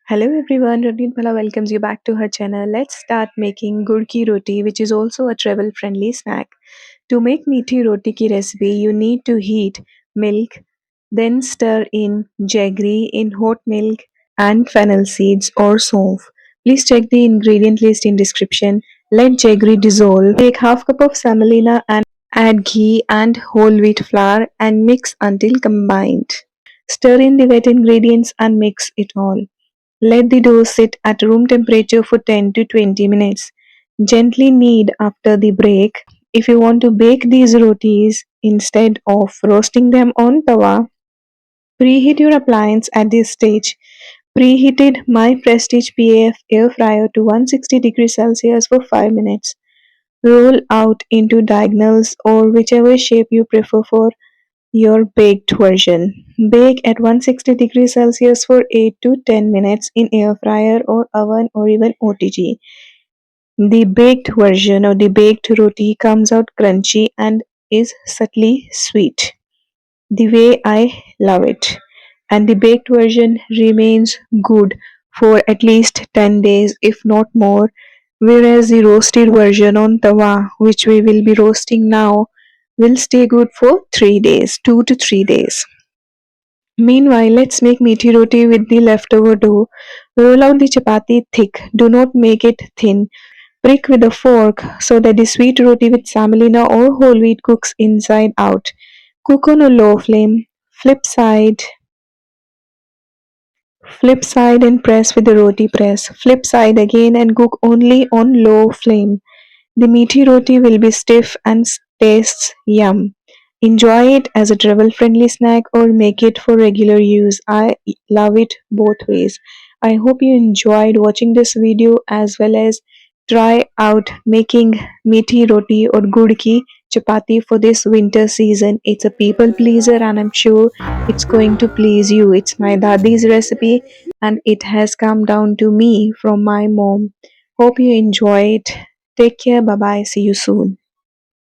Hello everyone, Ravneet Bhalla welcomes you back to her channel. Let's start making gur ki roti, which is also a travel friendly snack. To make meethi roti ki recipe, you need to heat milk, then stir in jaggery in hot milk and fennel seeds or saunf. Please check the ingredient list in description. Let jaggery dissolve. Take half cup of semolina and add ghee and whole wheat flour and mix until combined. Stir in the wet ingredients and mix it all. Let the dough sit at room temperature for 10 to 20 minutes. Gently knead after the break. If you want to bake these rotis instead of roasting them on tawa, preheat your appliance at this stage. Preheated my Prestige PAF air fryer to 160 degrees Celsius for 5 minutes. Roll out into diagonals or whichever shape you prefer for your baked version. Bake at 160 degrees Celsius for 8 to 10 minutes in air fryer or oven or even OTG. The baked version or the baked roti comes out crunchy and is subtly sweet, the way I love it. And the baked version remains good for at least 10 days, if not more, whereas the roasted version on tawa, which we will be roasting now, will stay good for 3 days, 2 to 3 days. Meanwhile, let's make meaty roti with the leftover dough. Roll out the chapati thick. Do not make it thin. Prick with a fork so that the sweet roti with semolina or whole wheat cooks inside out. Cook on a low flame. Flip side and press with the roti press. Flip side again and cook only on low flame. The meaty roti will be stiff and tastes yum. Enjoy it as a travel friendly snack or make it for regular use. I love it both ways. I hope you enjoyed watching this video as well as try out making meaty roti or gud ki chapati for this winter season. It's a people pleaser and I'm sure it's going to please you. It's my dadi's recipe and it has come down to me from my mom. Hope you enjoy it. Take care. Bye bye. See you soon.